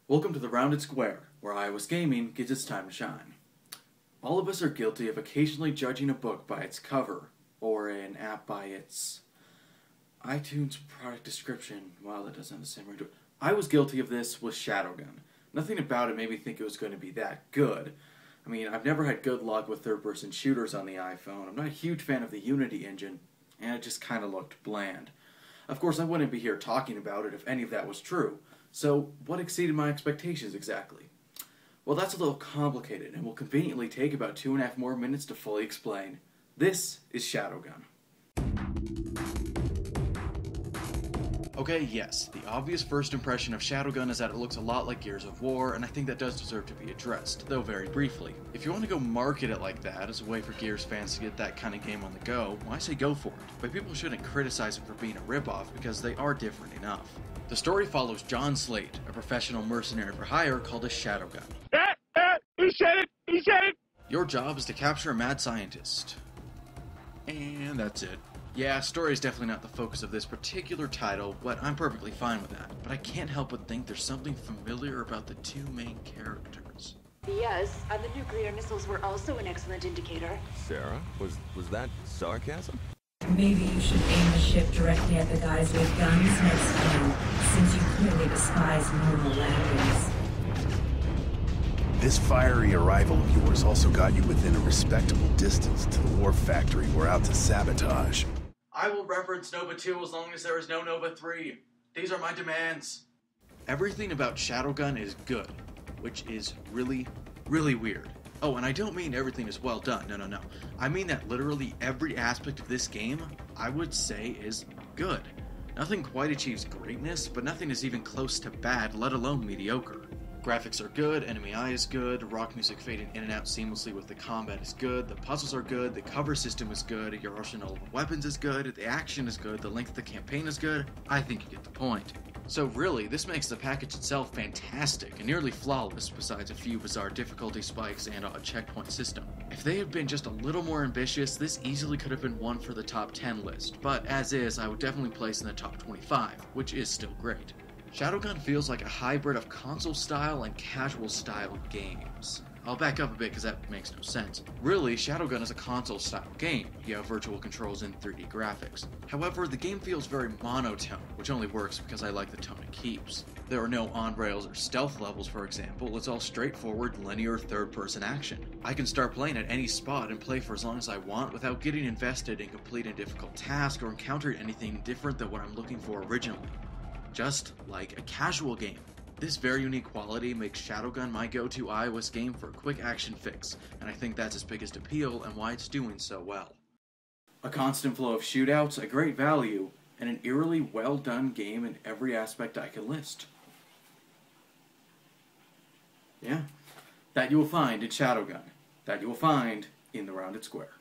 Welcome to the Rounded Square, where iOS gaming gets its time to shine. All of us are guilty of occasionally judging a book by its cover, or an app by its iTunes product description. Wow, that doesn't have the same ring to it. I was guilty of this with Shadowgun. Nothing about it made me think it was going to be that good. I mean, I've never had good luck with third-person shooters on the iPhone. I'm not a huge fan of the Unity engine, and it just kind of looked bland. Of course, I wouldn't be here talking about it if any of that was true. So, what exceeded my expectations exactly? Well, that's a little complicated, and will conveniently take about 2.5 more minutes to fully explain. This is Shadowgun. Okay, yes, the obvious first impression of Shadowgun is that it looks a lot like Gears of War, and I think that does deserve to be addressed, though very briefly. If you want to go market it like that, as a way for Gears fans to get that kind of game on the go, well, I say go for it. But people shouldn't criticize it for being a ripoff, because they are different enough. The story follows John Slate, a professional mercenary for hire called a Shadowgun. He said it! He said it! Your job is to capture a mad scientist. And that's it. Yeah, story is definitely not the focus of this particular title, but I'm perfectly fine with that. But I can't help but think there's something familiar about the two main characters. Yes, and the nuclear missiles were also an excellent indicator. Sarah, was that sarcasm? Maybe you should aim the ship directly at the guys with guns next time, since you clearly despise normal landings. This fiery arrival of yours also got you within a respectable distance to the war factory we're out to sabotage. I will reference Nova 2 as long as there is no Nova 3. These are my demands. Everything about Shadowgun is good, which is really, really weird. Oh, and I don't mean everything is well done. No. I mean that literally every aspect of this game, I would say, is good. Nothing quite achieves greatness, but nothing is even close to bad, let alone mediocre. Graphics are good, enemy eye is good, rock music fading in and out seamlessly with the combat is good, the puzzles are good, the cover system is good, your arsenal of weapons is good, the action is good, the length of the campaign is good. I think you get the point. So really, this makes the package itself fantastic and nearly flawless, besides a few bizarre difficulty spikes and a checkpoint system. If they had been just a little more ambitious, this easily could have been one for the top 10 list, but as is, I would definitely place in the top 25, which is still great. Shadowgun feels like a hybrid of console-style and casual-style games. I'll back up a bit because that makes no sense. Really, Shadowgun is a console-style game. You have virtual controls and 3D graphics. However, the game feels very monotone, which only works because I like the tone it keeps. There are no on-rails or stealth levels, for example. It's all straightforward, linear, third-person action. I can start playing at any spot and play for as long as I want without getting invested in completing a difficult task or encountering anything different than what I'm looking for originally. Just like a casual game. This very unique quality makes Shadowgun my go-to iOS game for a quick action fix, and I think that's its biggest appeal and why it's doing so well. A constant flow of shootouts, a great value, and an eerily well-done game in every aspect I can list. Yeah, that you will find in Shadowgun. That you will find in the Rounded Square.